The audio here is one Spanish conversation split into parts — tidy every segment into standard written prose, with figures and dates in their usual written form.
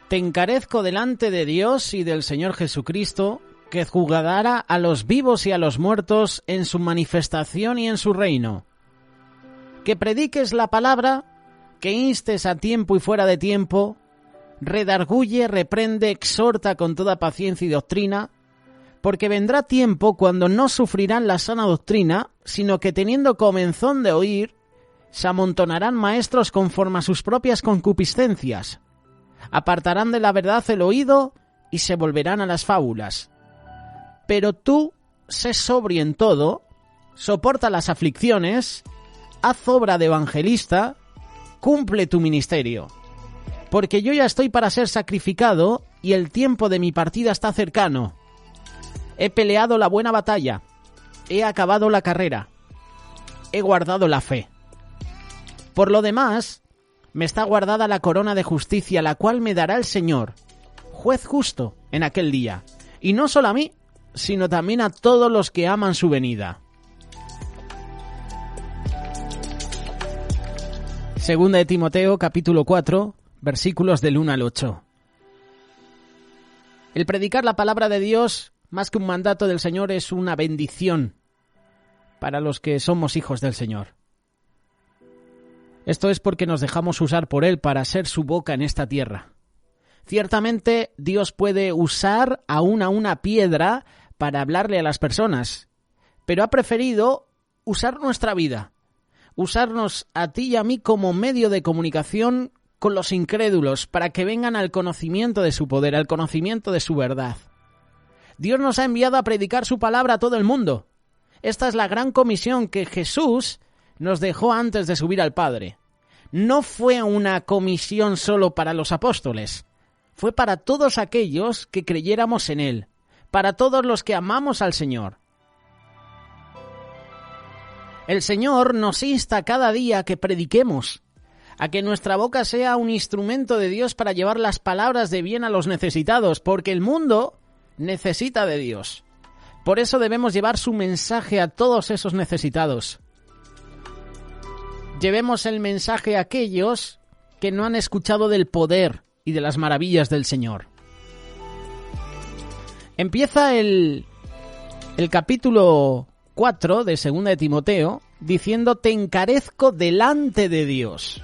Te encarezco delante de Dios y del Señor Jesucristo, que juzgará a los vivos y a los muertos en su manifestación y en su reino. Que prediques la palabra, que instes a tiempo y fuera de tiempo, redarguye, reprende, exhorta con toda paciencia y doctrina, porque vendrá tiempo cuando no sufrirán la sana doctrina, sino que teniendo comezón de oír, se amontonarán maestros conforme a sus propias concupiscencias. Apartarán de la verdad el oído y se volverán a las fábulas. Pero tú, sé sobrio en todo, soporta las aflicciones, haz obra de evangelista, cumple tu ministerio. Porque yo ya estoy para ser sacrificado y el tiempo de mi partida está cercano. He peleado la buena batalla, he acabado la carrera, he guardado la fe. Por lo demás, me está guardada la corona de justicia, la cual me dará el Señor, juez justo, en aquel día. Y no solo a mí, sino también a todos los que aman su venida. Segunda de Timoteo, capítulo 4, versículos del 1 al 8. El predicar la palabra de Dios, más que un mandato del Señor, es una bendición para los que somos hijos del Señor. Esto es porque nos dejamos usar por Él para ser su boca en esta tierra. Ciertamente, Dios puede usar aún a una piedra para hablarle a las personas, pero ha preferido usar nuestra vida, usarnos a ti y a mí como medio de comunicación con los incrédulos para que vengan al conocimiento de su poder, al conocimiento de su verdad. Dios nos ha enviado a predicar su palabra a todo el mundo. Esta es la gran comisión que Jesús nos dejó antes de subir al Padre. No fue una comisión solo para los apóstoles, fue para todos aquellos que creyéramos en Él, para todos los que amamos al Señor. El Señor nos insta cada día a que prediquemos, a que nuestra boca sea un instrumento de Dios para llevar las palabras de bien a los necesitados, porque el mundo necesita de Dios. Por eso debemos llevar su mensaje a todos esos necesitados. Llevemos el mensaje a aquellos que no han escuchado del poder y de las maravillas del Señor. Empieza el capítulo 4 de Segunda de Timoteo diciendo: te encarezco delante de Dios.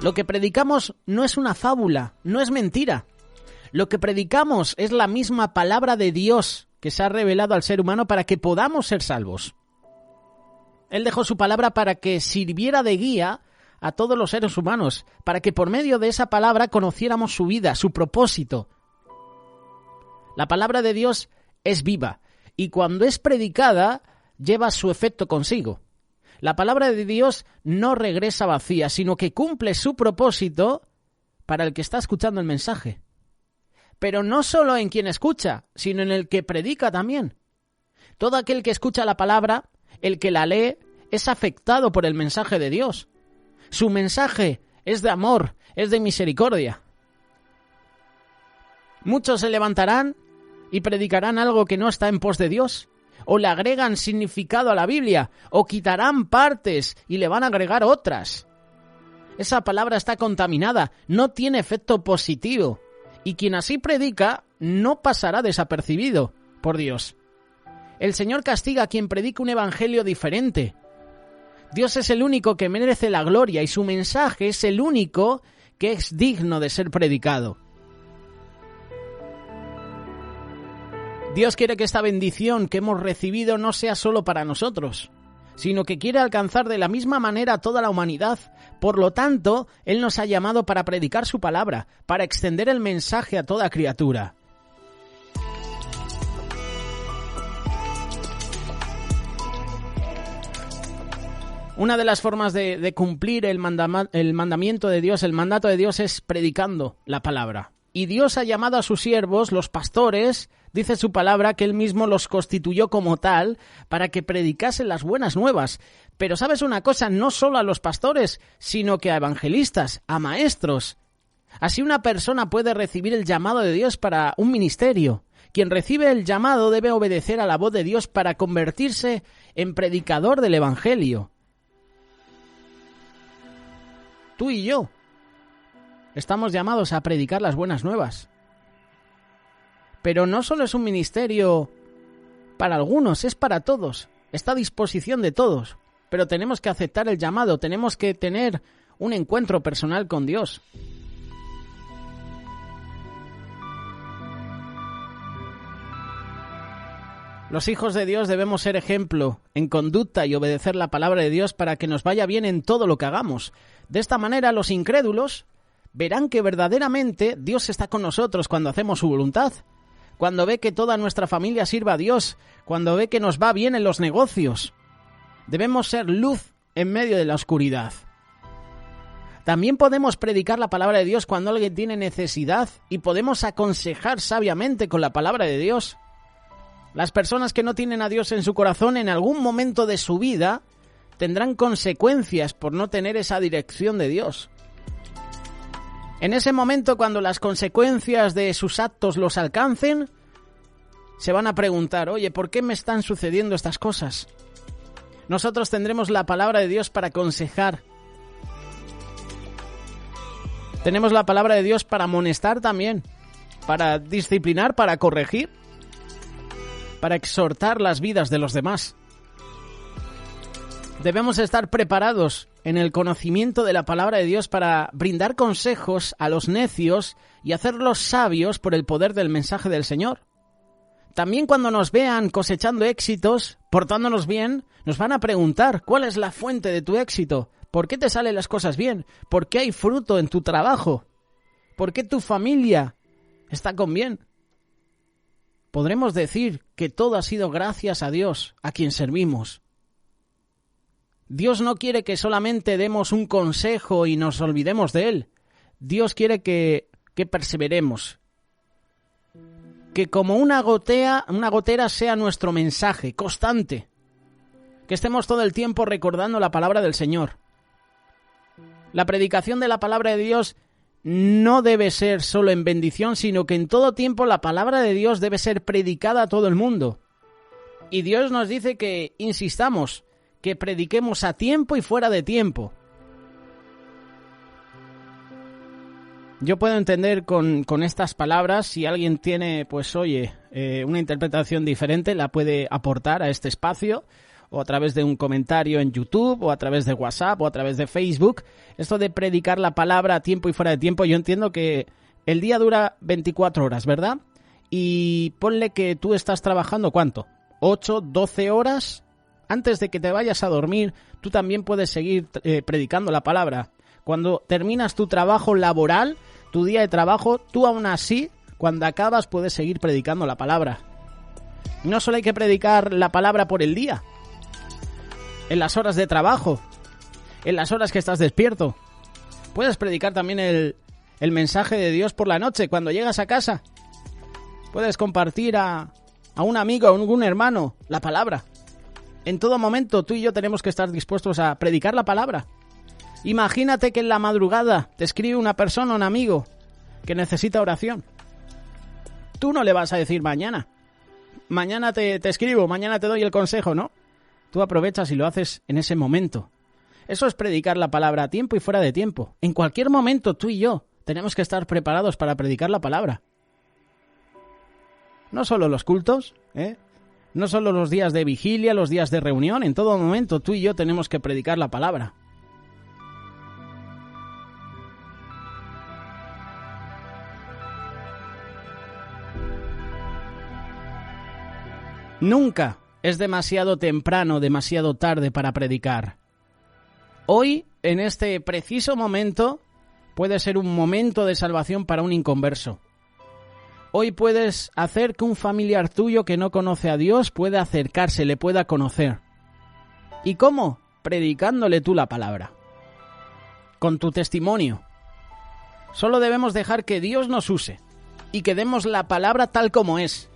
Lo que predicamos no es una fábula, no es mentira. Lo que predicamos es la misma palabra de Dios que se ha revelado al ser humano para que podamos ser salvos. Él dejó su palabra para que sirviera de guía a todos los seres humanos, para que por medio de esa palabra conociéramos su vida, su propósito. La palabra de Dios es viva y cuando es predicada lleva su efecto consigo. La palabra de Dios no regresa vacía, sino que cumple su propósito para el que está escuchando el mensaje. Pero no solo en quien escucha, sino en el que predica también. Todo aquel que escucha la palabra, el que la lee, es afectado por el mensaje de Dios. Su mensaje es de amor, es de misericordia. Muchos se levantarán y predicarán algo que no está en pos de Dios, o le agregan significado a la Biblia, o quitarán partes y le van a agregar otras. Esa palabra está contaminada, no tiene efecto positivo, y quien así predica no pasará desapercibido por Dios. El Señor castiga a quien predica un evangelio diferente. Dios es el único que merece la gloria y su mensaje es el único que es digno de ser predicado. Dios quiere que esta bendición que hemos recibido no sea solo para nosotros, sino que quiere alcanzar de la misma manera a toda la humanidad. Por lo tanto, Él nos ha llamado para predicar su palabra, para extender el mensaje a toda criatura. Una de las formas de cumplir el mandamiento de Dios, el mandato de Dios, es predicando la palabra. Y Dios ha llamado a sus siervos, los pastores, dice su palabra que Él mismo los constituyó como tal para que predicasen las buenas nuevas. Pero ¿sabes una cosa? No solo a los pastores, sino que a evangelistas, a maestros. Así una persona puede recibir el llamado de Dios para un ministerio. Quien recibe el llamado debe obedecer a la voz de Dios para convertirse en predicador del Evangelio. Tú y yo estamos llamados a predicar las buenas nuevas. Pero no solo es un ministerio para algunos, es para todos. Está a disposición de todos. Pero tenemos que aceptar el llamado, tenemos que tener un encuentro personal con Dios. Los hijos de Dios debemos ser ejemplo en conducta y obedecer la palabra de Dios para que nos vaya bien en todo lo que hagamos. De esta manera, los incrédulos verán que verdaderamente Dios está con nosotros cuando hacemos su voluntad, cuando ve que toda nuestra familia sirva a Dios, cuando ve que nos va bien en los negocios. Debemos ser luz en medio de la oscuridad. También podemos predicar la palabra de Dios cuando alguien tiene necesidad y podemos aconsejar sabiamente con la palabra de Dios. Las personas que no tienen a Dios en su corazón en algún momento de su vida tendrán consecuencias por no tener esa dirección de Dios. En ese momento, cuando las consecuencias de sus actos los alcancen, se van a preguntar, oye, ¿por qué me están sucediendo estas cosas? Nosotros tendremos la palabra de Dios para aconsejar. Tenemos la palabra de Dios para amonestar también, para disciplinar, para corregir, para exhortar las vidas de los demás. Debemos estar preparados en el conocimiento de la palabra de Dios para brindar consejos a los necios y hacerlos sabios por el poder del mensaje del Señor. También cuando nos vean cosechando éxitos, portándonos bien, nos van a preguntar ¿cuál es la fuente de tu éxito? ¿Por qué te salen las cosas bien? ¿Por qué hay fruto en tu trabajo? ¿Por qué tu familia está con bien? Podremos decir que todo ha sido gracias a Dios, a quien servimos. Dios no quiere que solamente demos un consejo y nos olvidemos de él. Dios quiere que perseveremos. Que como una gotera sea nuestro mensaje constante. Que estemos todo el tiempo recordando la palabra del Señor. La predicación de la palabra de Dios no debe ser solo en bendición, sino que en todo tiempo la palabra de Dios debe ser predicada a todo el mundo. Y Dios nos dice que insistamos, que prediquemos a tiempo y fuera de tiempo. Yo puedo entender con estas palabras, si alguien tiene, pues oye, una interpretación diferente, la puede aportar a este espacio, o a través de un comentario en YouTube, o a través de WhatsApp, o a través de Facebook. Esto de predicar la palabra a tiempo y fuera de tiempo, yo entiendo que el día dura 24 horas, ¿verdad? Y ponle que tú estás trabajando, ¿cuánto? 8, 12 horas. Antes de que te vayas a dormir, tú también puedes seguir predicando la palabra. Cuando terminas tu trabajo laboral, tu día de trabajo, tú aún así, cuando acabas, puedes seguir predicando la palabra. No solo hay que predicar la palabra por el día, en las horas de trabajo, en las horas que estás despierto. Puedes predicar también el mensaje de Dios por la noche, cuando llegas a casa. Puedes compartir a un amigo, a un hermano, la palabra. En todo momento, tú y yo tenemos que estar dispuestos a predicar la palabra. Imagínate que en la madrugada te escribe una persona, un amigo, que necesita oración. Tú no le vas a decir mañana te escribo, mañana te doy el consejo, ¿no? Tú aprovechas y lo haces en ese momento. Eso es predicar la palabra a tiempo y fuera de tiempo. En cualquier momento, tú y yo tenemos que estar preparados para predicar la palabra. No solo los cultos, no solo los días de vigilia, los días de reunión, en todo momento tú y yo tenemos que predicar la palabra. Nunca es demasiado temprano, demasiado tarde para predicar. Hoy, en este preciso momento, puede ser un momento de salvación para un inconverso. Hoy puedes hacer que un familiar tuyo que no conoce a Dios pueda acercarse, le pueda conocer. ¿Y cómo? Predicándole tú la palabra. Con tu testimonio. Solo debemos dejar que Dios nos use y que demos la palabra tal como es.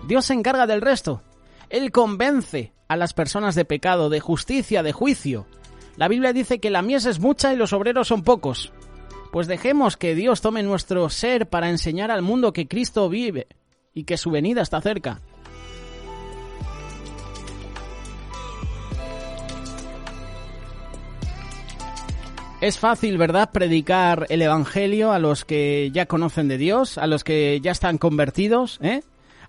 Dios se encarga del resto. Él convence a las personas de pecado, de justicia, de juicio. La Biblia dice que la mies es mucha y los obreros son pocos. Pues dejemos que Dios tome nuestro ser para enseñar al mundo que Cristo vive, y que su venida está cerca. Es fácil, ¿verdad?, predicar el Evangelio a los que ya conocen de Dios, a los que ya están convertidos,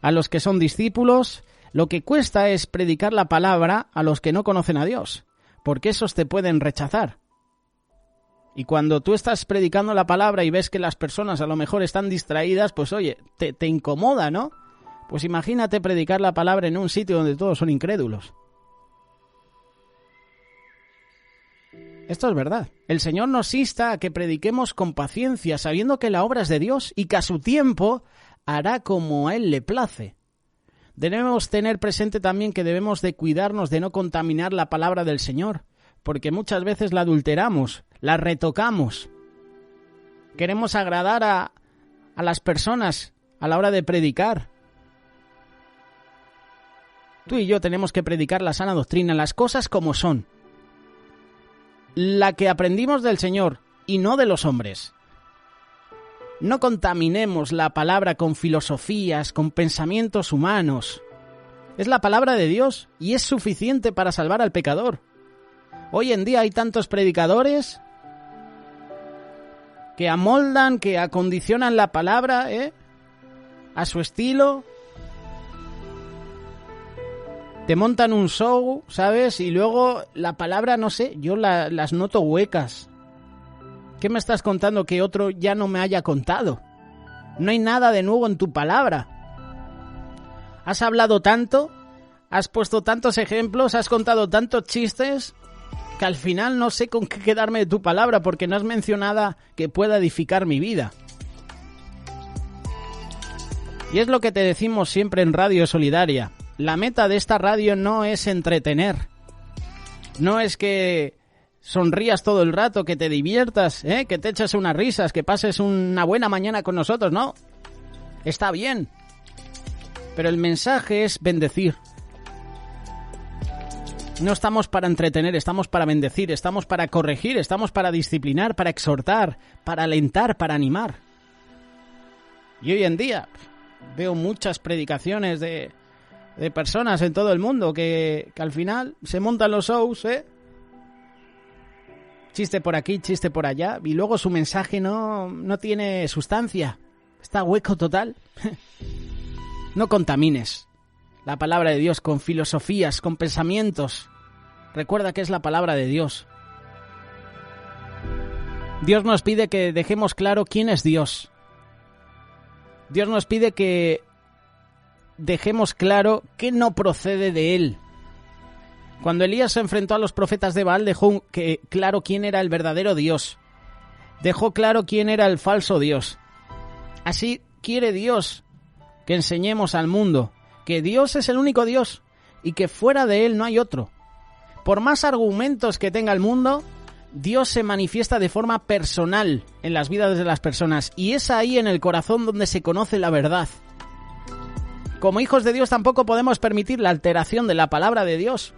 a los que son discípulos. Lo que cuesta es predicar la palabra a los que no conocen a Dios, porque esos te pueden rechazar. Y cuando tú estás predicando la palabra y ves que las personas a lo mejor están distraídas, pues oye, te incomoda, ¿no? Pues imagínate predicar la palabra en un sitio donde todos son incrédulos. Esto es verdad. El Señor nos insta a que prediquemos con paciencia, sabiendo que la obra es de Dios y que a su tiempo hará como a Él le place. Debemos tener presente también que debemos de cuidarnos de no contaminar la palabra del Señor, porque muchas veces la adulteramos, la retocamos. Queremos agradar a las personas a la hora de predicar. Tú y yo tenemos que predicar la sana doctrina, las cosas como son. La que aprendimos del Señor y no de los hombres. No contaminemos la palabra con filosofías, con pensamientos humanos. Es la palabra de Dios y es suficiente para salvar al pecador. Hoy en día hay tantos predicadores que amoldan, que acondicionan la palabra, a su estilo. Te montan un show, ¿sabes? Y luego la palabra, no sé, yo las noto huecas. ¿Qué me estás contando que otro ya no me haya contado? No hay nada de nuevo en tu palabra. Has hablado tanto, has puesto tantos ejemplos, has contado tantos chistes, que al final no sé con qué quedarme de tu palabra porque no has mencionado nada que pueda edificar mi vida. Y es lo que te decimos siempre en Radio Solidaria. La meta de esta radio no es entretener. No es que sonrías todo el rato, que te diviertas, que te eches unas risas, que pases una buena mañana con nosotros, no. Está bien. Pero el mensaje es bendecir. No estamos para entretener, estamos para bendecir, estamos para corregir, estamos para disciplinar, para exhortar, para alentar, para animar. Y hoy en día veo muchas predicaciones de personas en todo el mundo que al final se montan los shows, chiste por aquí, chiste por allá, y luego su mensaje no tiene sustancia, está hueco total. No contamines la palabra de Dios con filosofías, con pensamientos. Recuerda que es la palabra de Dios. Dios nos pide que dejemos claro quién es Dios. Dios nos pide que dejemos claro que no procede de Él. Cuando Elías se enfrentó a los profetas de Baal, dejó claro quién era el verdadero Dios. Dejó claro quién era el falso Dios. Así quiere Dios que enseñemos al mundo que Dios es el único Dios y que fuera de Él no hay otro. Por más argumentos que tenga el mundo, Dios se manifiesta de forma personal en las vidas de las personas y es ahí en el corazón donde se conoce la verdad. Como hijos de Dios tampoco podemos permitir la alteración de la palabra de Dios.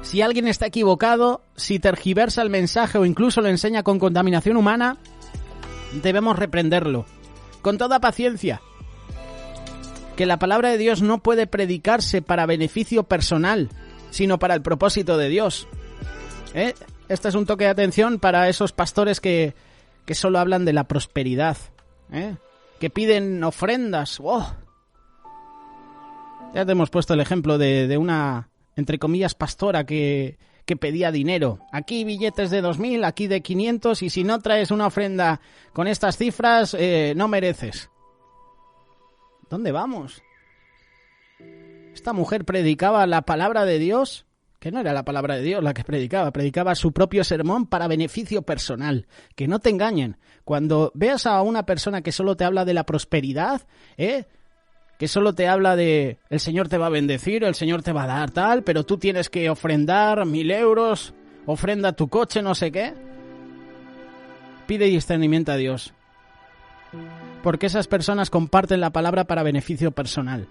Si alguien está equivocado, si tergiversa el mensaje o incluso lo enseña con contaminación humana, debemos reprenderlo, con toda paciencia. Que la palabra de Dios no puede predicarse para beneficio personal, sino para el propósito de Dios. Este es un toque de atención para esos pastores que solo hablan de la prosperidad, que piden ofrendas. ¡Oh! Ya te hemos puesto el ejemplo de una, entre comillas, pastora que pedía dinero. Aquí billetes de 2.000, aquí de 500, y si no traes una ofrenda con estas cifras, no mereces. ¿Dónde vamos? Esta mujer predicaba la palabra de Dios, que no era la palabra de Dios la que predicaba su propio sermón para beneficio personal. Que no te engañen. Cuando veas a una persona que solo te habla de la prosperidad, que solo te habla de el Señor te va a bendecir, el Señor te va a dar tal, pero tú tienes que ofrendar 1.000 euros, ofrenda tu coche, no sé qué. Pide discernimiento a Dios. Porque esas personas comparten la palabra para beneficio personal.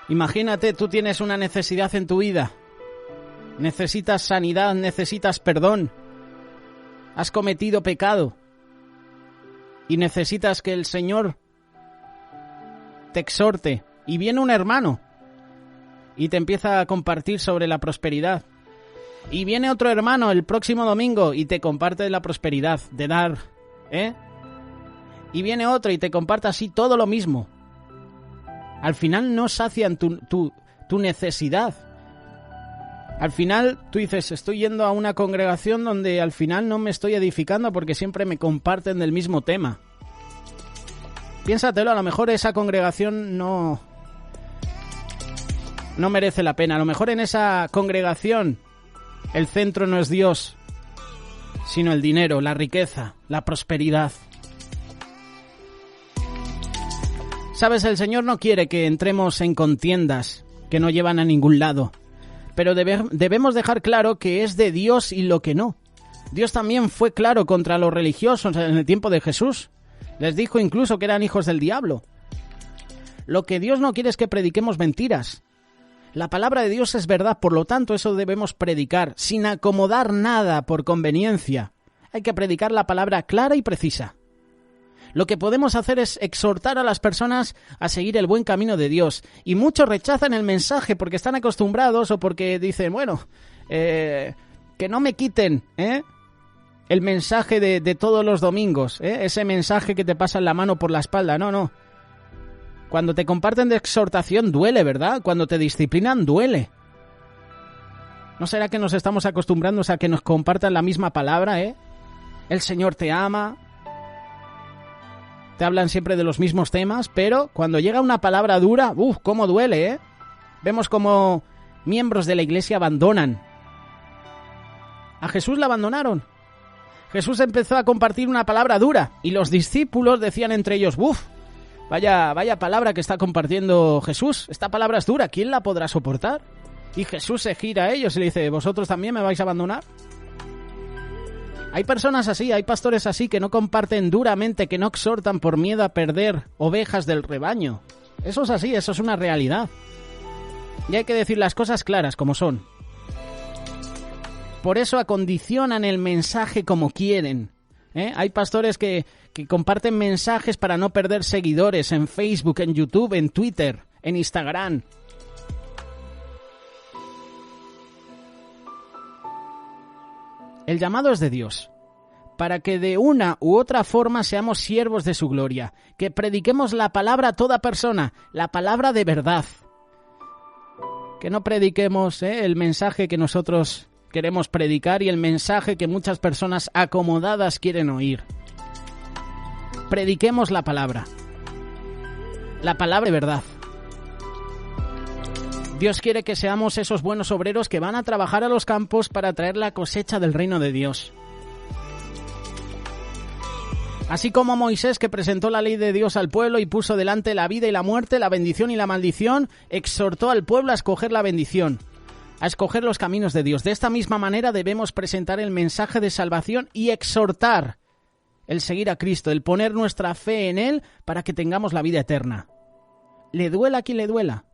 Imagínate, tú tienes una necesidad en tu vida. Necesitas sanidad, necesitas perdón. Has cometido pecado. y necesitas que el Señor te exhorte, y viene un hermano y te empieza a compartir sobre la prosperidad, y viene otro hermano el próximo domingo y te comparte de la prosperidad, de dar, y viene otro y te comparte así todo lo mismo, al final no sacian tu necesidad. Al final tú dices, estoy yendo a una congregación donde al final no me estoy edificando porque siempre me comparten del mismo tema. Piénsatelo, a lo mejor esa congregación no merece la pena. A lo mejor en esa congregación el centro no es Dios, sino el dinero, la riqueza, la prosperidad. Sabes, el Señor no quiere que entremos en contiendas que no llevan a ningún lado. Pero debemos dejar claro que es de Dios y lo que no. Dios también fue claro contra los religiosos en el tiempo de Jesús. Les dijo incluso que eran hijos del diablo. Lo que Dios no quiere es que prediquemos mentiras. La palabra de Dios es verdad, por lo tanto eso debemos predicar, sin acomodar nada por conveniencia. Hay que predicar la palabra clara y precisa. Lo que podemos hacer es exhortar a las personas a seguir el buen camino de Dios. Y muchos rechazan el mensaje porque están acostumbrados o porque dicen, bueno, que no me quiten el mensaje de todos los domingos, ese mensaje que te pasan la mano por la espalda. No. Cuando te comparten de exhortación duele, ¿verdad? Cuando te disciplinan duele. ¿No será que nos estamos acostumbrando a que nos compartan la misma palabra, El Señor te ama. Te hablan siempre de los mismos temas, pero cuando llega una palabra dura, cómo duele, Vemos como miembros de la iglesia abandonan. A Jesús le abandonaron. Jesús empezó a compartir una palabra dura y los discípulos decían entre ellos, vaya palabra que está compartiendo Jesús, esta palabra es dura, ¿quién la podrá soportar? Y Jesús se gira a ellos y le dice, ¿vosotros también me vais a abandonar? Hay personas así, hay pastores así que no comparten duramente, que no exhortan por miedo a perder ovejas del rebaño. Eso es así, eso es una realidad. Y hay que decir las cosas claras como son. Por eso acondicionan el mensaje como quieren. Hay pastores que comparten mensajes para no perder seguidores en Facebook, en YouTube, en Twitter, en Instagram. El llamado es de Dios, para que de una u otra forma seamos siervos de su gloria, que prediquemos la palabra a toda persona, la palabra de verdad. Que no prediquemos el mensaje que nosotros queremos predicar y el mensaje que muchas personas acomodadas quieren oír. Prediquemos la palabra de verdad. Dios quiere que seamos esos buenos obreros que van a trabajar a los campos para traer la cosecha del reino de Dios. Así como Moisés, que presentó la ley de Dios al pueblo y puso delante la vida y la muerte, la bendición y la maldición, exhortó al pueblo a escoger la bendición, a escoger los caminos de Dios. De esta misma manera debemos presentar el mensaje de salvación y exhortar el seguir a Cristo, el poner nuestra fe en Él para que tengamos la vida eterna. Le duela a quien le duela.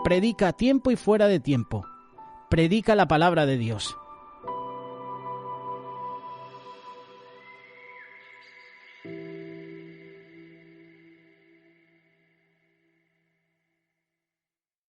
Predica a tiempo y fuera de tiempo. Predica la palabra de Dios.